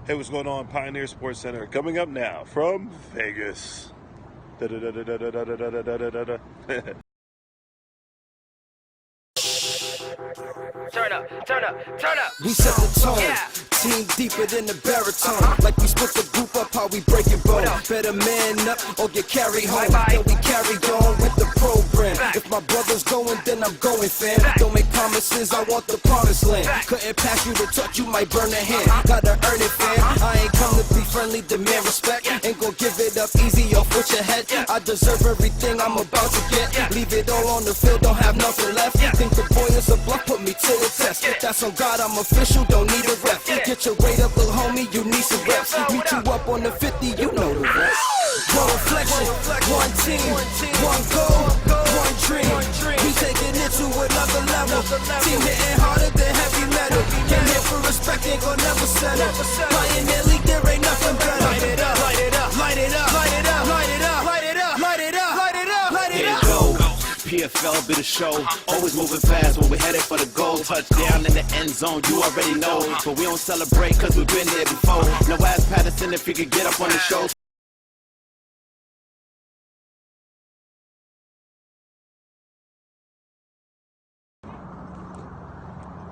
Hey, what's going on? Pioneer Sports Center coming up now from Vegas. Turn up, turn up, turn up. We set the tone, Yeah. team deeper than the baritone. Like we split the group up, how we break it bone. Better man up or get carried home. Then we carry on with the program. If my brother's going, then I'm going, fam. Don't make promises, I want the promised land. Couldn't pass you the touch, you might burn a hand. Gotta earn it, fam. I ain't come to be friendly, demand respect. Ain't gon' give it up easy off with your head. I deserve everything I'm about to get. Leave it all on the field, don't have nothing left. Think the boy is a bluff, put me to the test. That's on God, I'm official, don't need a ref. Get your weight up, little homie, you need some reps. Meet you up on the 50, you know the rest. One reflection, one team, one goal, one dream. We taking it to another level. Team hitting harder than heavy metal. Came here for respect, ain't gon' never settle. Pioneer League, there ain't nothing better. Light it up, light it up, light it up, light it up, light it up, light it up, light it up, light it up, light it up. PFL be the show, always moving fast when we're headed for the goal. Touchdown in the end zone, you already know. But we don't celebrate cause we've been there before. No ask Patterson if you could get up on the show.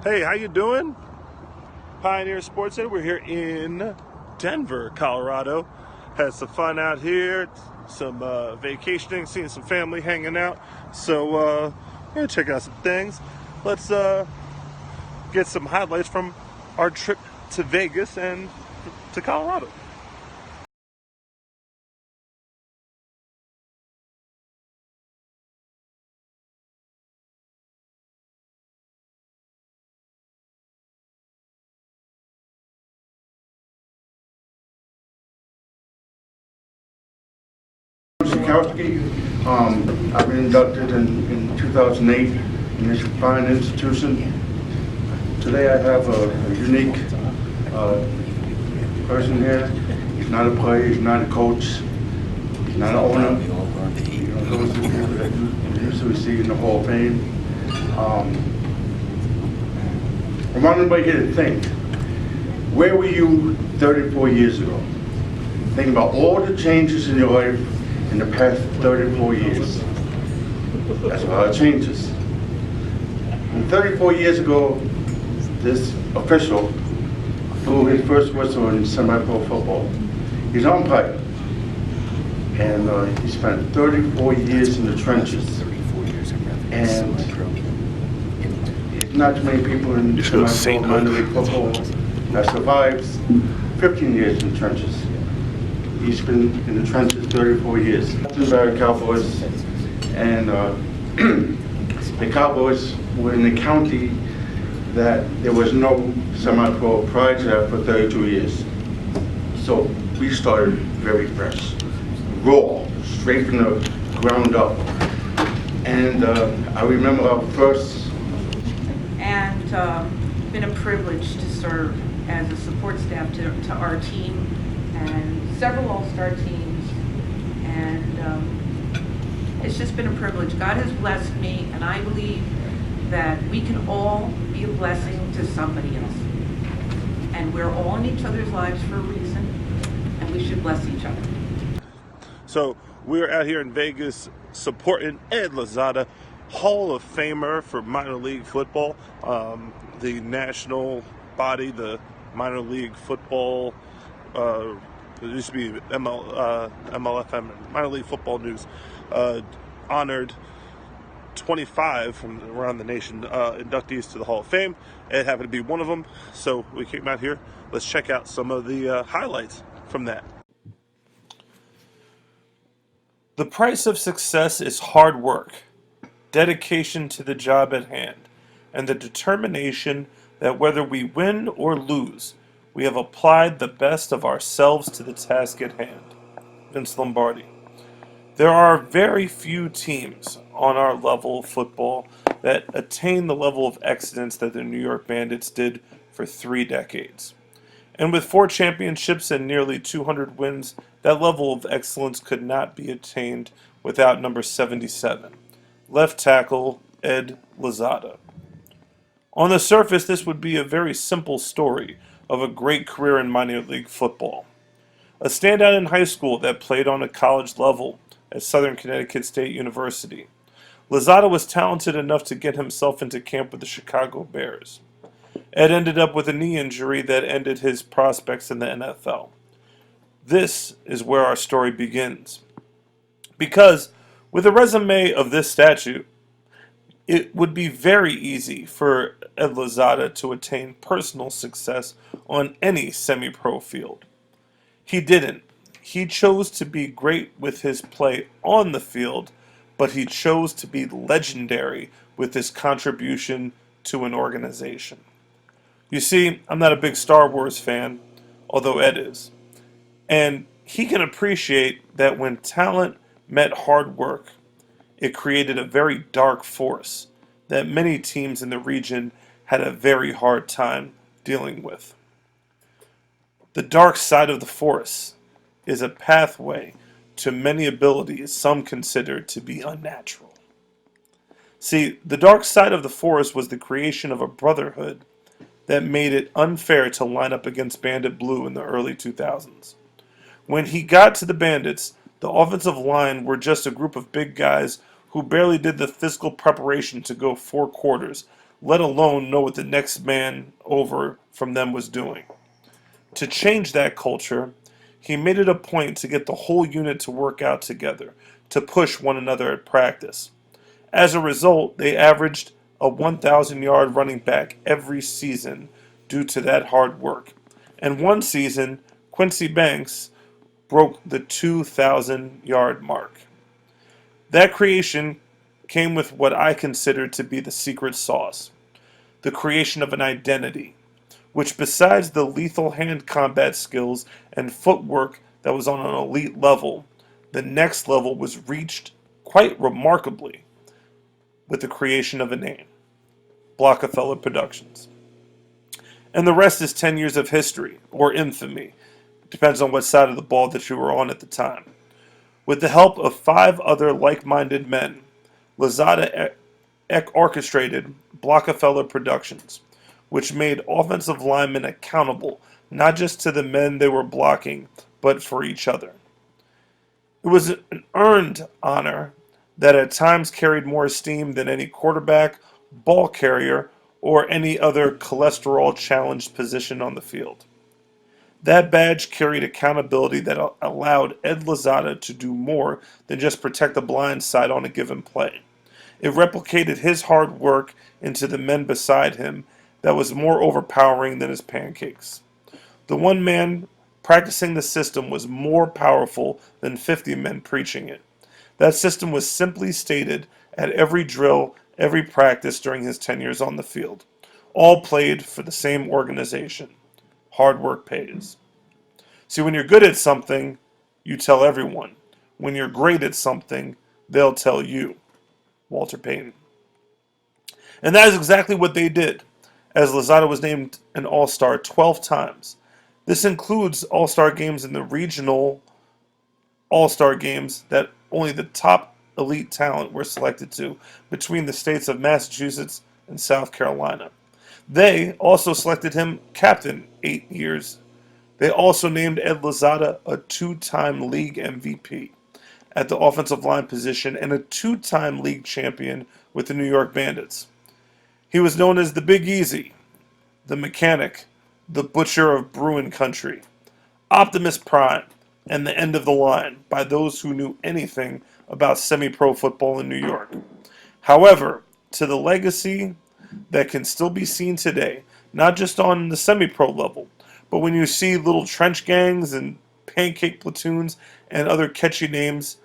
Hey, how you doing? Pioneer Sports Center. We're here in Denver, Colorado. Had some fun out here, some vacationing, seeing some family, hanging out. So we're gonna check out some things. Let's get some highlights from our trip to Vegas and to Colorado. I've been inducted in 2008 in this fine institution. Today I have a unique person here. He's not a player, he's not a coach, he's not an owner. Those of you that usually see in the Hall of Fame. I want everybody here to think, where were you 34 years ago? Think about all the changes in your life in the past 34 years. That's a lot of changes. And 34 years ago, this official blew his first whistle in semi-pro football. He's an umpire. And he spent 34 years in the trenches. And there's not too many people in semi-pro minor league football that survives 15 years in the trenches. He's been in the trenches 34 years. The Cowboys, and the Cowboys were in the county that there was no semi-pro prior to that for 32 years. So we started very fresh, raw, straight from the ground up. And I remember our first. And been a privilege to serve as a support staff to our team and several all-star teams, and it's just been a privilege. God has blessed me, and I believe that we can all be a blessing to somebody else. And we're all in each other's lives for a reason, and we should bless each other. So we're out here in Vegas supporting Ed Lozada, Hall of Famer for minor league football. The national body, the minor league football, it used to be MLFM, Minor League Football News, honored 25 from around the nation inductees to the Hall of Fame. It happened to be one of them, so we came out here. Let's check out some of the highlights from that. The price of success is hard work, dedication to the job at hand, and the determination that whether we win or lose, we have applied the best of ourselves to the task at hand. Vince Lombardi. There are very few teams on our level of football that attain the level of excellence that the New York Bandits did for 3 decades. And with 4 championships and nearly 200 wins, that level of excellence could not be attained without number 77, left tackle Ed Lozada. On the surface, this would be a very simple story, of a great career in minor league football. A standout in high school that played on a college level at Southern Connecticut State University, Lozada was talented enough to get himself into camp with the Chicago Bears. Ed ended up with a knee injury that ended his prospects in the NFL. This is where our story begins. Because with a resume of this statute, it would be very easy for Ed Lozada to attain personal success on any semi-pro field. He didn't. He chose to be great with his play on the field, but he chose to be legendary with his contribution to an organization. You see, I'm not a big Star Wars fan, although Ed is. And he can appreciate that when talent met hard work, it created a very dark force that many teams in the region had a very hard time dealing with. The dark side of the force is a pathway to many abilities some consider to be unnatural. See, the dark side of the force was the creation of a brotherhood that made it unfair to line up against Bandit Blue in the early 2000s. When he got to the Bandits, the offensive line were just a group of big guys who barely did the physical preparation to go 4 quarters, let alone know what the next man over from them was doing. To change that culture, he made it a point to get the whole unit to work out together, to push one another at practice. As a result, they averaged a 1,000-yard running back every season due to that hard work. And one season, Quincy Banks broke the 2,000-yard mark. That creation came with what I consider to be the secret sauce, the creation of an identity, which besides the lethal hand combat skills and footwork that was on an elite level, the next level was reached quite remarkably with the creation of a name, Blockefeller Productions. And the rest is 10 years of history, or infamy, depends on what side of the ball that you were on at the time. With the help of 5 other like-minded men, Lozada orchestrated Blockefeller Productions, which made offensive linemen accountable not just to the men they were blocking, but for each other. It was an earned honor that at times carried more esteem than any quarterback, ball carrier, or any other cholesterol-challenged position on the field. That badge carried accountability that allowed Ed Lozada to do more than just protect the blind side on a given play. It replicated his hard work into the men beside him that was more overpowering than his pancakes. The one man practicing the system was more powerful than 50 men preaching it. That system was simply stated at every drill, every practice during his 10 years on the field. All played for the same organization. Hard work pays. See, when you're good at something, you tell everyone. When you're great at something, they'll tell you. Walter Payton. And that is exactly what they did, as Lozada was named an All-Star 12 times. This includes All-Star games in the regional All-Star games that only the top elite talent were selected to between the states of Massachusetts and South Carolina. They also selected him captain 8 years. They also named Ed Lozada a 2-time league MVP at the offensive line position and a 2-time league champion with the New York Bandits. He was known as the Big Easy, the Mechanic, the Butcher of Bruin Country, Optimus Prime, and the end of the line by those who knew anything about semi-pro football in New York. However, to the legacy that can still be seen today, not just on the semi-pro level, but when you see little trench gangs and pancake platoons and other catchy names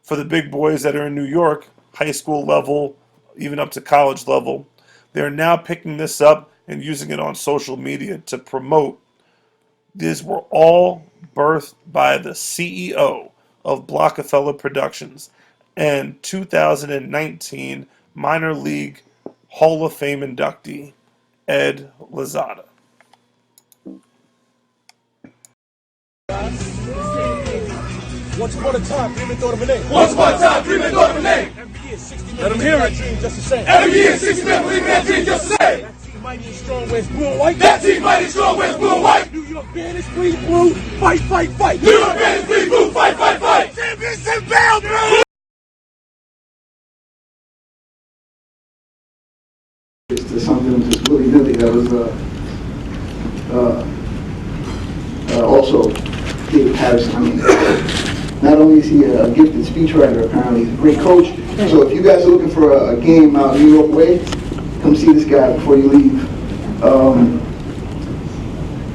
for the big boys that are in New York, high school level, even up to college level, they're now picking this up and using it on social media to promote. These were all birthed by the CEO of Blockefeller Productions and 2019 Minor League Hall of Fame inductee, Ed Lozada. Once upon a time, dreaming thought of a name. Once upon a time, dreaming thought of a name. Every year, 60 Let 'em hear it. dream just the same. Every year, 6 men believe in that dream just the same. That team mighty and strong wears blue and white. That team mighty and strong wears blue and white. New York Bandits bleed blue. Fight, fight, fight. New York Bandits bleed blue. Fight, fight, fight. Championship bound, bro. To something just willy-nilly that was also David Patterson. I mean, not only is he a gifted speechwriter, apparently he's a great coach. So if you guys are looking for a game out New York way, come see this guy before you leave.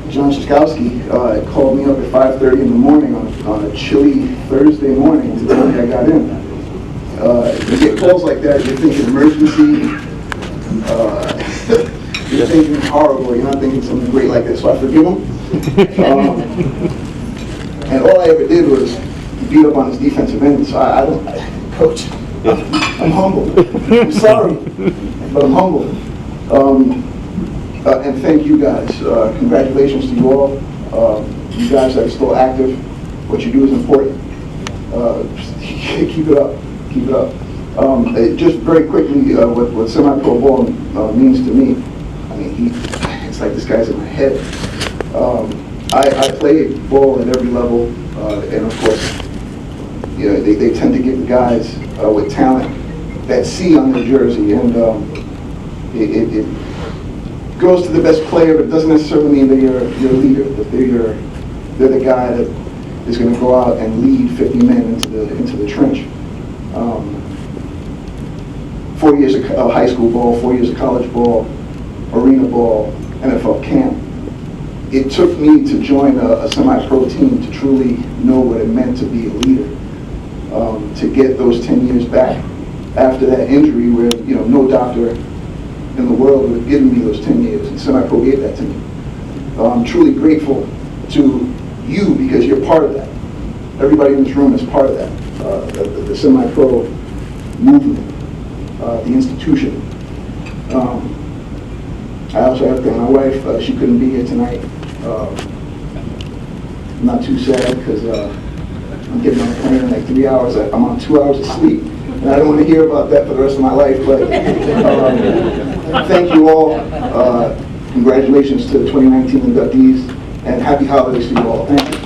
John Shashkowski called me up at 5:30 in the morning on a chilly Thursday morning to tell me I got in. You get calls like that, you're thinking emergency. You're thinking horrible, you're not thinking something great like that, so I forgive him. And all I ever did was beat up on his defensive end, so I don't, Coach, I'm humble. I'm sorry, but I'm humble. And thank you guys. Congratulations to you all. You guys that are still active. What you do is important. Keep it up. Keep it up. Just very quickly, what semi-pro ball means to me. I mean, it's like this guy's in my head. I play ball at every level, and of course, you know, they tend to give the guys with talent that C on their jersey, and it goes to the best player, but it doesn't necessarily mean that you're a leader, that they're the guy that is going to go out and lead 50 men into the trench. 4 years of high school ball, 4 years of college ball, arena ball, NFL camp. It took me to join a semi-pro team to truly know what it meant to be a leader. To get those 10 years back after that injury where, you know, no doctor in the world would have given me those 10 years, and semi-pro gave that to me. I'm truly grateful to you because you're part of that. Everybody in this room is part of that, the semi-pro movement, the institution. I also have to thank my wife. She couldn't be here tonight. I'm not too sad because I'm getting on a plane in like 3 hours. I'm on 2 hours of sleep, and I don't want to hear about that for the rest of my life. But thank you all. Congratulations to the 2019 inductees, and happy holidays to you all. Thank you.